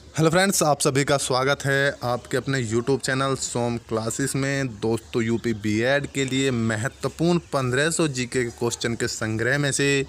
Hello friends, आप सभी का स्वागत है आपके अपने यूट्यूब चैनल सोम क्लासेस में। दोस्तों, यूपी बीएड के लिए महत्वपूर्ण 1500 जीके के क्वेश्चन के संग्रह में से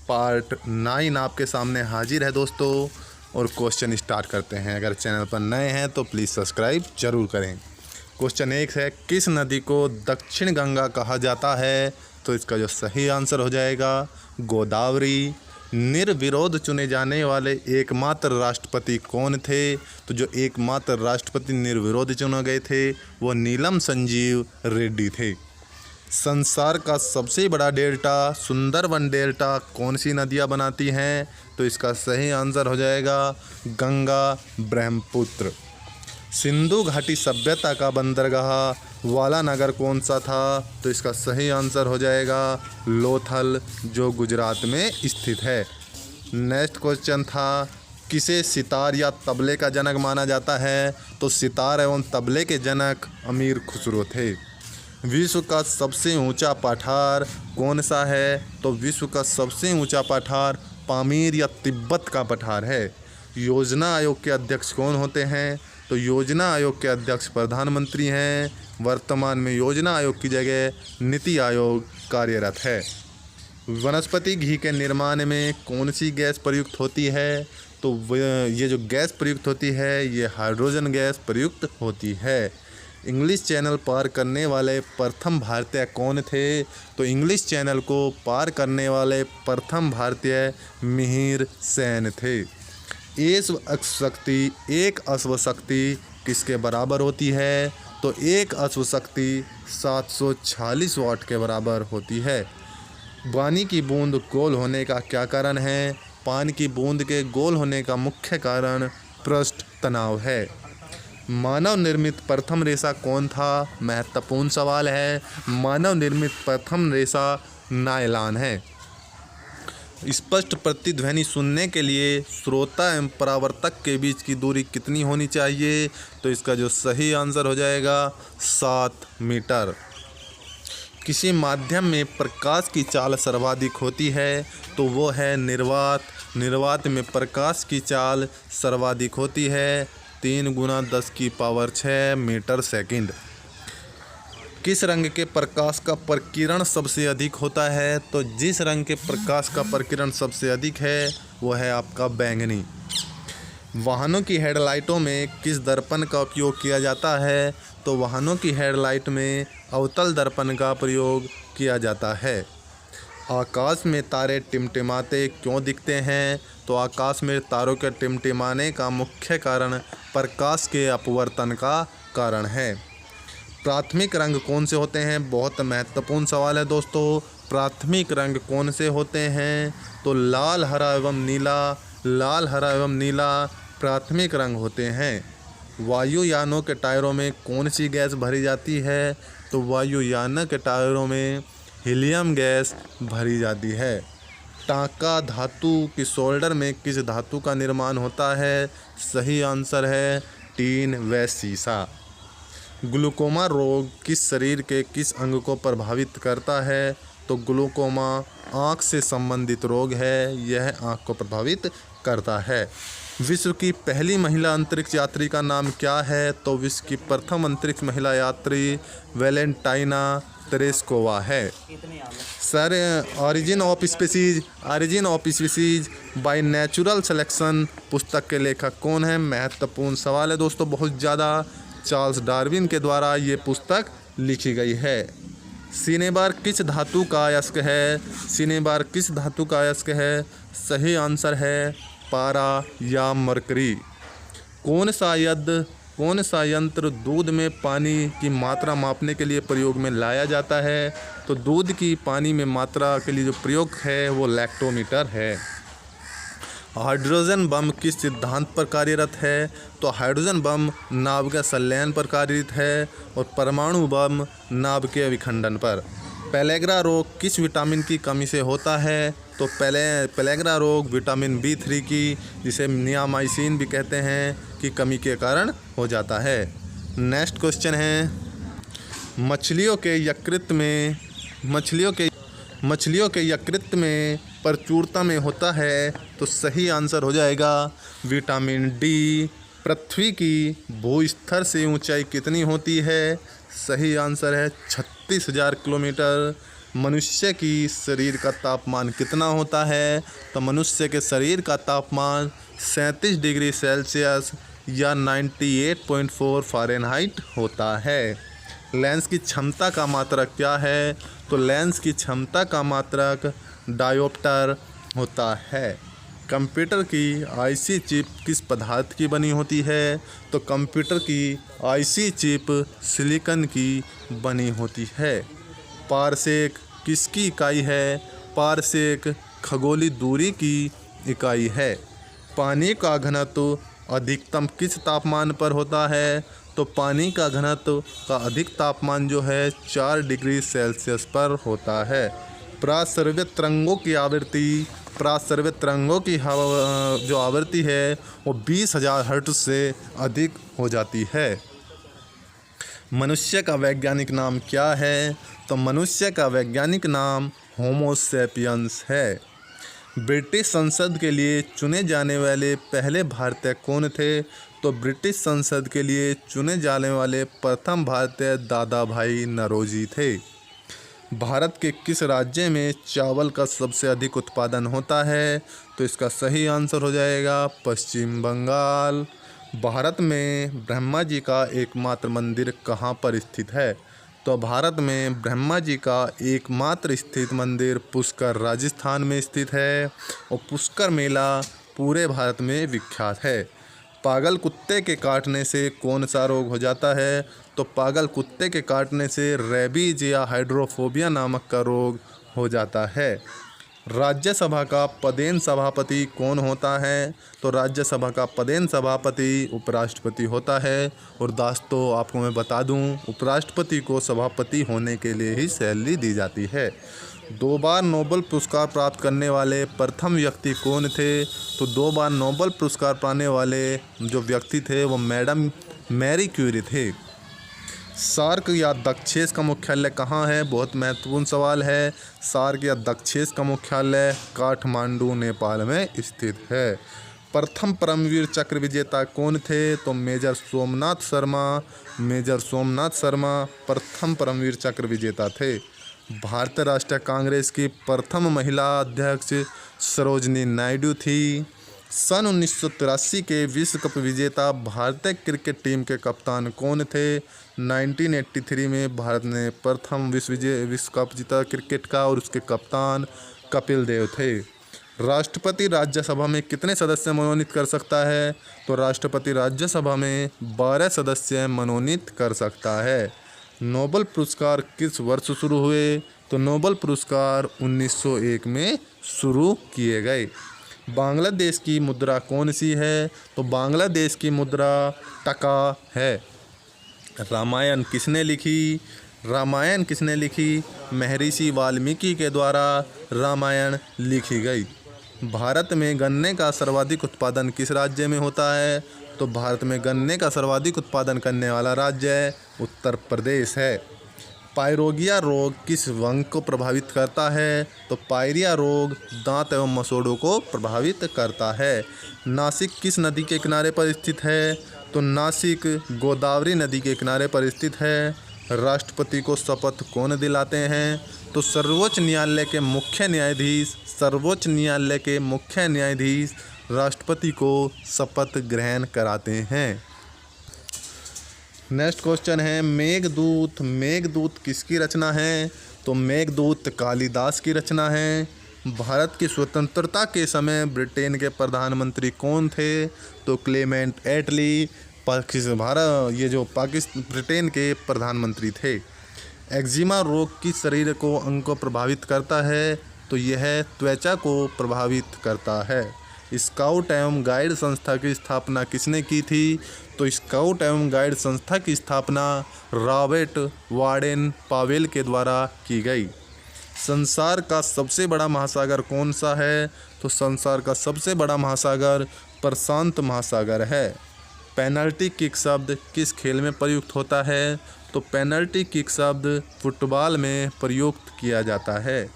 पार्ट 9 आपके सामने हाजिर है दोस्तों। और क्वेश्चन स्टार्ट करते हैं। अगर चैनल पर नए हैं तो प्लीज़ सब्सक्राइब जरूर करें। क्वेश्चन 1 है, किस नदी को दक्षिण गंगा कहा जाता है? तो इसका जो सही आंसर हो जाएगा गोदावरी। निर्विरोध चुने जाने वाले एकमात्र राष्ट्रपति कौन थे? तो जो एकमात्र राष्ट्रपति निर्विरोध चुने गए थे वो नीलम संजीव रेड्डी थे। संसार का सबसे बड़ा डेल्टा सुंदरबन डेल्टा कौन सी नदियाँ बनाती हैं? तो इसका सही आंसर हो जाएगा गंगा ब्रह्मपुत्र। सिंधु घाटी सभ्यता का बंदरगाह वाला नगर कौन सा था? तो इसका सही आंसर हो जाएगा लोथल, जो गुजरात में स्थित है। नेक्स्ट क्वेश्चन था, किसे सितार या तबले का जनक माना जाता है? तो सितार एवं तबले के जनक अमीर खुसरो थे। विश्व का सबसे ऊंचा पठार कौन सा है? तो विश्व का सबसे ऊंचा पठार पामीर या तिब्बत का पठार है। योजना आयोग के अध्यक्ष कौन होते हैं? तो योजना आयोग के अध्यक्ष प्रधानमंत्री हैं। वर्तमान में योजना आयोग की जगह नीति आयोग कार्यरत है। वनस्पति घी के निर्माण में कौन सी गैस प्रयुक्त होती है? तो ये जो गैस प्रयुक्त होती है ये हाइड्रोजन गैस प्रयुक्त होती है। इंग्लिश चैनल पार करने वाले प्रथम भारतीय कौन थे? तो इंग्लिश चैनल को पार करने वाले प्रथम भारतीय मिहिर सेन थे। एक अश्व शक्ति किसके बराबर होती है? तो एक अश्व शक्ति 746 वाट के बराबर होती है। पानी की बूंद गोल होने का क्या कारण है? पानी की बूंद के गोल होने का मुख्य कारण पृष्ठ तनाव है। मानव निर्मित प्रथम रेशा कौन था? महत्वपूर्ण सवाल है। मानव निर्मित प्रथम रेशा नायलॉन है। स्पष्ट प्रतिध्वनि सुनने के लिए श्रोता एवं परावर्तक के बीच की दूरी कितनी होनी चाहिए? तो इसका जो सही आंसर हो जाएगा 7 मीटर। किसी माध्यम में प्रकाश की चाल सर्वाधिक होती है? तो वो है निर्वात। निर्वात में प्रकाश की चाल सर्वाधिक होती है 3 × 10⁶ मीटर सेकंड। किस रंग के प्रकाश का प्रकीर्ण सबसे अधिक होता है? तो जिस रंग के प्रकाश का प्रकीर्ण सबसे अधिक है वो है आपका बैंगनी। वाहनों की हेडलाइटों में किस दर्पण का उपयोग किया जाता है? तो वाहनों की हेडलाइट में अवतल दर्पण का प्रयोग किया जाता है। आकाश में तारे टिमटिमाते क्यों दिखते हैं? तो आकाश में तारों के टिमटिमाने का मुख्य कारण प्रकाश के अपवर्तन का कारण है। प्राथमिक रंग कौन से होते हैं? बहुत महत्वपूर्ण सवाल है दोस्तों। प्राथमिक रंग कौन से होते हैं? तो लाल, हरा एवं नीला। लाल, हरा एवं नीला प्राथमिक रंग होते हैं। वायुयानों के टायरों में कौन सी गैस भरी जाती है? तो वायुयानों के टायरों में हीलियम गैस भरी जाती है। टांका धातु की शोल्डर में किस धातु का निर्माण होता है? सही आंसर है टीन व सीसा। ग्लूकोमा रोग किस शरीर के किस अंग को प्रभावित करता है? तो ग्लूकोमा आँख से संबंधित रोग है, यह आँख को प्रभावित करता है। विश्व की पहली महिला अंतरिक्ष यात्री का नाम क्या है? तो विश्व की प्रथम अंतरिक्ष महिला यात्री वैलेंटाइना तेरेस्कोवा है। Sir, origin of species by natural selection पुस्तक के लेखक कौन है? महत्वपूर्ण सवाल है दोस्तों, बहुत ज़्यादा। चार्ल्स डार्विन के द्वारा ये पुस्तक लिखी गई है। सिनेबार किस धातु का अयस्क है? सिनेबार किस धातु का अयस्क है? सही आंसर है पारा या मरकरी। कौन सा यंत्र दूध में पानी की मात्रा मापने के लिए प्रयोग में लाया जाता है? तो दूध की पानी में मात्रा के लिए जो प्रयोग है वो लैक्टोमीटर है। हाइड्रोजन बम किस सिद्धांत पर कार्यरत है? तो हाइड्रोजन बम नाभिकीय संलयन पर कार्यरत है और परमाणु बम नाभिकीय विखंडन पर। पेलेग्रा रोग किस विटामिन की कमी से होता है? तो पेलेग्रा रोग विटामिन B3 की, जिसे नियामाइसिन भी कहते हैं, की कमी के कारण हो जाता है। नेक्स्ट क्वेश्चन है, मछलियों के यकृत में प्रचुरता में होता है? तो सही आंसर हो जाएगा विटामिन D पृथ्वी की भूस्तर से ऊंचाई कितनी होती है? सही आंसर है 36,000 किलोमीटर। मनुष्य की शरीर का तापमान कितना होता है? तो मनुष्य के शरीर का तापमान 37 डिग्री सेल्सियस या 98.4 फ़ारेनहाइट होता है। लेंस की क्षमता का मात्रक क्या है? तो लेंस की क्षमता का मात्रक डायोप्टर होता है। कंप्यूटर की आईसी चिप किस पदार्थ की बनी होती है? तो कंप्यूटर की आईसी चिप सिलिकॉन की बनी होती है। पारसेक किसकी इकाई है? पारसेक खगोलीय दूरी की इकाई है। पानी का घनत्व अधिकतम किस तापमान पर होता है? तो पानी का घनत्व का अधिक तापमान जो है 4 डिग्री सेल्सियस पर होता है। प्रासर्वित तरंगों की आवृत्ति जो आवृत्ति है वो 20,000 हर्ट्ज से अधिक हो जाती है। मनुष्य का वैज्ञानिक नाम क्या है? तो मनुष्य का वैज्ञानिक नाम होमो सैपियंस है। ब्रिटिश संसद के लिए चुने जाने वाले पहले भारतीय कौन थे? तो ब्रिटिश संसद के लिए चुने जाने वाले प्रथम भारतीय दादा भाई नौरोजी थे। भारत के किस राज्य में चावल का सबसे अधिक उत्पादन होता है? तो इसका सही आंसर हो जाएगा पश्चिम बंगाल। भारत में ब्रह्मा जी का एकमात्र मंदिर कहाँ पर स्थित है? तो भारत में ब्रह्मा जी का एकमात्र स्थित मंदिर पुष्कर राजस्थान में स्थित है और पुष्कर मेला पूरे भारत में विख्यात है। पागल कुत्ते के काटने से कौन सा रोग हो जाता है? तो पागल कुत्ते के काटने से रेबीज या हाइड्रोफोबिया नामक का रोग हो जाता है। राज्यसभा का पदेन सभापति कौन होता है? तो राज्यसभा का पदेन सभापति उपराष्ट्रपति होता है। और दोस्तों आपको मैं बता दूं, उपराष्ट्रपति को सभापति होने के लिए ही सैलरी दी जाती है। 2 बार नोबेल पुरस्कार प्राप्त करने वाले प्रथम व्यक्ति कौन थे? तो 2 बार नोबेल पुरस्कार पाने वाले जो व्यक्ति थे वो मैडम मैरी क्यूरी थे। सार्क या दक्षेस का मुख्यालय कहाँ है? बहुत महत्वपूर्ण सवाल है। सार्क या दक्षेस का मुख्यालय काठमांडू नेपाल में स्थित है। प्रथम परमवीर चक्र विजेता कौन थे? तो मेजर सोमनाथ शर्मा प्रथम परमवीर चक्र विजेता थे। भारतीय राष्ट्रीय कांग्रेस की प्रथम महिला अध्यक्ष सरोजिनी नायडू थी। सन 1983 के विश्व कप विजेता भारतीय क्रिकेट टीम के कप्तान कौन थे? 1983 में भारत ने प्रथम विश्व कप जीता क्रिकेट का और उसके कप्तान कपिल देव थे। राष्ट्रपति राज्यसभा में कितने सदस्य मनोनीत कर सकता है? तो राष्ट्रपति राज्यसभा में 12 सदस्य मनोनीत कर सकता है। नोबेल पुरस्कार किस वर्ष शुरू हुए? तो नोबेल पुरस्कार 1901 में शुरू किए गए। बांग्लादेश की मुद्रा कौन सी है? तो बांग्लादेश की मुद्रा टका है। रामायण किसने लिखी? महर्षि वाल्मीकि के द्वारा रामायण लिखी गई। भारत में गन्ने का सर्वाधिक उत्पादन किस राज्य में होता है? तो भारत में गन्ने का सर्वाधिक उत्पादन करने वाला राज्य उत्तर प्रदेश है। पायरोगिया रोग किस अंग को प्रभावित करता है? तो पायरिया रोग दांत एवं मसोड़ों को प्रभावित करता है। नासिक किस नदी के किनारे पर स्थित है? तो नासिक गोदावरी नदी के किनारे पर स्थित है। राष्ट्रपति को शपथ कौन दिलाते हैं? तो सर्वोच्च न्यायालय के मुख्य न्यायाधीश राष्ट्रपति को शपथ ग्रहण कराते हैं। नेक्स्ट क्वेश्चन है मेघदूत किसकी रचना है? तो मेघदूत कालिदास की रचना है। भारत की स्वतंत्रता के समय ब्रिटेन के प्रधानमंत्री कौन थे? तो क्लेमेंट एटली ब्रिटेन के प्रधानमंत्री थे। एक्जिमा रोग किस शरीर को अंग को प्रभावित करता है? तो यह त्वचा को प्रभावित करता है। स्काउट एवं गाइड संस्था की स्थापना किसने की थी? तो स्काउट एवं गाइड संस्था की स्थापना रॉबर्ट वाडेन पावेल के द्वारा की गई। संसार का सबसे बड़ा महासागर कौन सा है? तो संसार का सबसे बड़ा महासागर प्रशांत महासागर है। पेनल्टी किक शब्द किस खेल में प्रयुक्त होता है? तो पेनल्टी किक शब्द फुटबॉल में प्रयुक्त किया जाता है।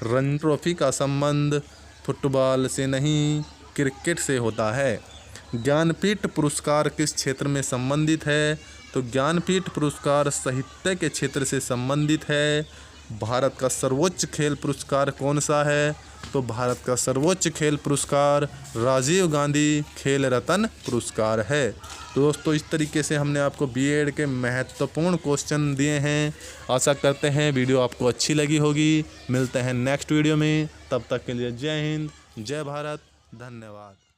रणजी ट्रॉफी का संबंध फुटबॉल से नहीं क्रिकेट से होता है। ज्ञानपीठ पुरस्कार किस क्षेत्र में संबंधित है? तो ज्ञानपीठ पुरस्कार साहित्य के क्षेत्र से संबंधित है। भारत का सर्वोच्च खेल पुरस्कार कौन सा है? तो भारत का सर्वोच्च खेल पुरस्कार राजीव गांधी खेल रत्न पुरस्कार है। तो दोस्तों, इस तरीके से हमने आपको बीएड के महत्वपूर्ण क्वेश्चन दिए हैं। आशा करते हैं वीडियो आपको अच्छी लगी होगी। मिलते हैं नेक्स्ट वीडियो में, तब तक के लिए जय हिंद, जय भारत, धन्यवाद।